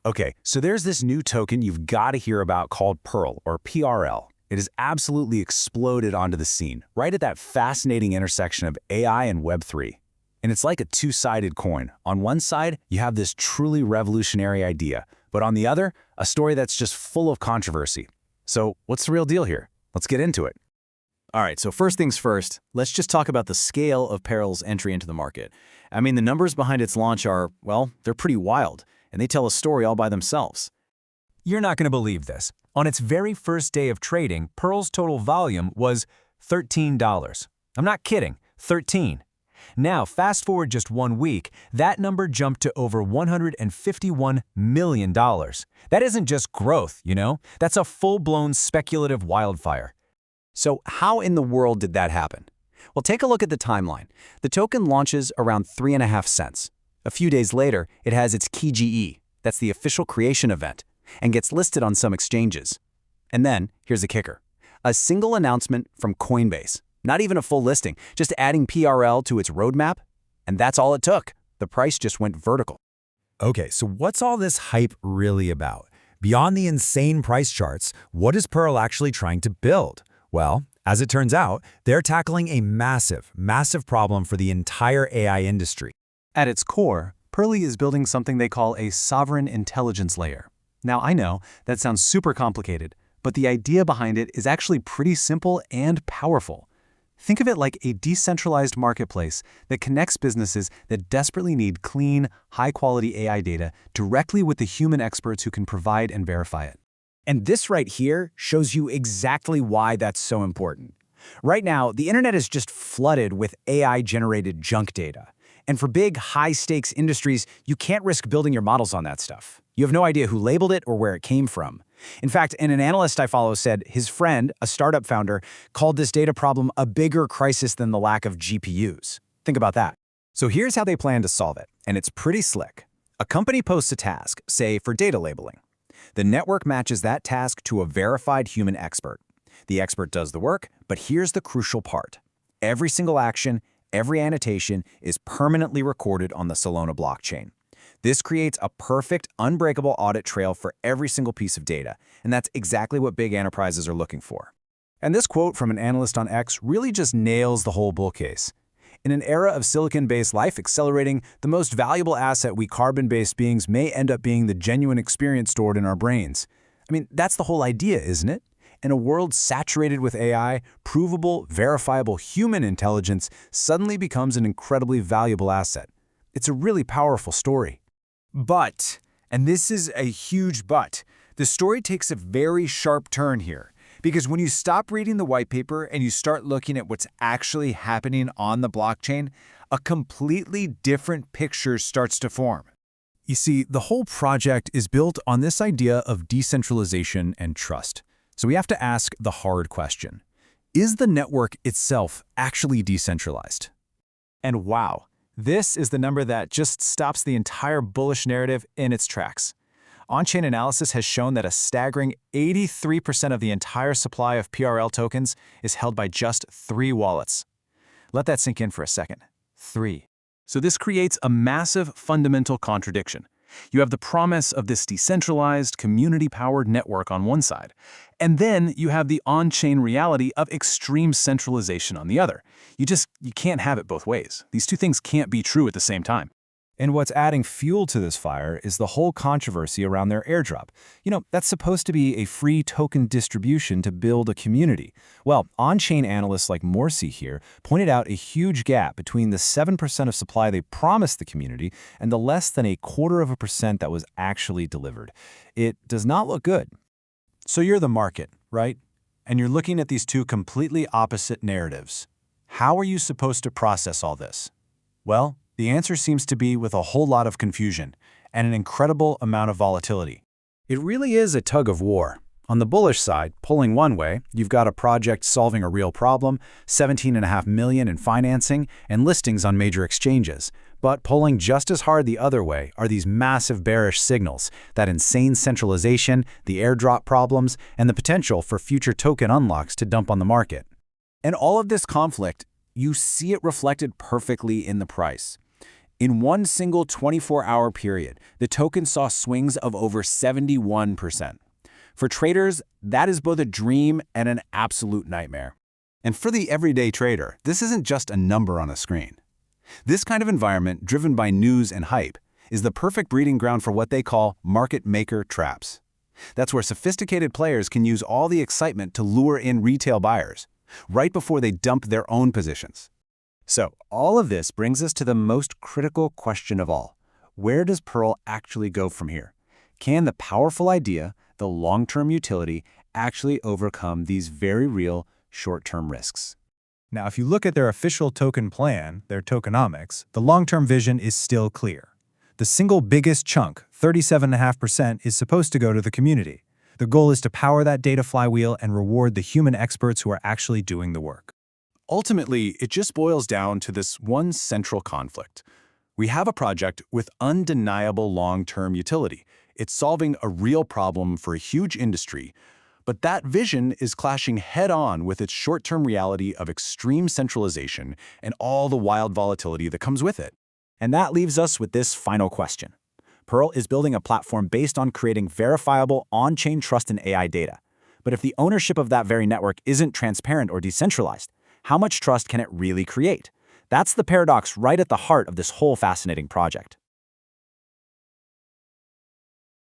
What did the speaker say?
Okay, so there's this new token you've got to hear about called Perle, or PRL. It has absolutely exploded onto the scene, right at that fascinating intersection of AI and Web3. And it's like a two-sided coin. On one side, you have this truly revolutionary idea, but on the other, a story that's just full of controversy. So what's the real deal here? Let's get into it. All right, so first things first, let's just talk about the scale of Perle's entry into the market. I mean, the numbers behind its launch are, well, they're pretty wild, and they tell a story all by themselves. You're not going to believe this. On its very first day of trading, Perle's total volume was $13. I'm not kidding, 13. Now, fast forward just 1 week, that number jumped to over $151 million. That isn't just growth, you know? That's a full-blown speculative wildfire. So how in the world did that happen? Well, take a look at the timeline. The token launches around 3.5 cents. A few days later, it has its TGE, that's the official creation event, and gets listed on some exchanges. And then, here's the kicker. A single announcement from Coinbase. Not even a full listing, just adding PRL to its roadmap, and that's all it took. The price just went vertical. Okay, so what's all this hype really about? Beyond the insane price charts, what is Perle actually trying to build? Well, as it turns out, they're tackling a massive problem for the entire AI industry. At its core, Perle is building something they call a sovereign intelligence layer. Now, I know that sounds super complicated, but the idea behind it is actually pretty simple and powerful. Think of it like a decentralized marketplace that connects businesses that desperately need clean, high-quality AI data directly with the human experts who can provide and verify it. And this right here shows you exactly why that's so important. Right now, the internet is just flooded with AI-generated junk data. And for big, high-stakes industries, you can't risk building your models on that stuff. You have no idea who labeled it or where it came from. In fact, an analyst I follow said his friend, a startup founder, called this data problem a bigger crisis than the lack of GPUs. Think about that. So here's how they plan to solve it, and it's pretty slick. A company posts a task, say for data labeling. The network matches that task to a verified human expert. The expert does the work, but here's the crucial part. Every single action, every annotation is permanently recorded on the Solana blockchain. This creates a perfect, unbreakable audit trail for every single piece of data, and that's exactly what big enterprises are looking for. And this quote from an analyst on X really just nails the whole bull case. In an era of silicon-based life accelerating, the most valuable asset we carbon-based beings may end up being the genuine experience stored in our brains. I mean, that's the whole idea, isn't it? In a world saturated with AI, provable, verifiable human intelligence suddenly becomes an incredibly valuable asset. It's a really powerful story. But, and this is a huge but, the story takes a very sharp turn here. Because when you stop reading the white paper and you start looking at what's actually happening on the blockchain, a completely different picture starts to form. You see, the whole project is built on this idea of decentralization and trust. So we have to ask the hard question. Is the network itself actually decentralized? And wow, this is the number that just stops the entire bullish narrative in its tracks. On-chain analysis has shown that a staggering 83% of the entire supply of PRL tokens is held by just 3 wallets. Let that sink in for a second. 3. So this creates a massive fundamental contradiction. You have the promise of this decentralized, community-powered network on one side, and then you have the on-chain reality of extreme centralization on the other. You can't have it both ways. These two things can't be true at the same time. And what's adding fuel to this fire is the whole controversy around their airdrop. You know, that's supposed to be a free token distribution to build a community. Well, on-chain analysts like Morsi here pointed out a huge gap between the 7% of supply they promised the community and the less than 0.25% that was actually delivered. It does not look good. So you're the market, right? And you're looking at these two completely opposite narratives. How are you supposed to process all this? Well, the answer seems to be with a whole lot of confusion and an incredible amount of volatility. It really is a tug of war. On the bullish side, pulling one way, you've got a project solving a real problem, $17.5 million in financing, and listings on major exchanges. But pulling just as hard the other way are these massive bearish signals, that insane centralization, the airdrop problems, and the potential for future token unlocks to dump on the market. And all of this conflict, you see it reflected perfectly in the price. In one single 24-hour period, the token saw swings of over 71%. For traders, that is both a dream and an absolute nightmare. And for the everyday trader, this isn't just a number on a screen. This kind of environment, driven by news and hype, is the perfect breeding ground for what they call market maker traps. That's where sophisticated players can use all the excitement to lure in retail buyers, right before they dump their own positions. So, all of this brings us to the most critical question of all. Where does Perle actually go from here? Can the powerful idea, the long-term utility, actually overcome these very real short-term risks? Now, if you look at their official token plan, their tokenomics, the long-term vision is still clear. The single biggest chunk, 37.5%, is supposed to go to the community. The goal is to power that data flywheel and reward the human experts who are actually doing the work. Ultimately, it just boils down to this one central conflict. We have a project with undeniable long-term utility. It's solving a real problem for a huge industry, but that vision is clashing head-on with its short-term reality of extreme centralization and all the wild volatility that comes with it. And that leaves us with this final question. Perle is building a platform based on creating verifiable on-chain trust in AI data. But if the ownership of that very network isn't transparent or decentralized, how much trust can it really create? That's the paradox right at the heart of this whole fascinating project.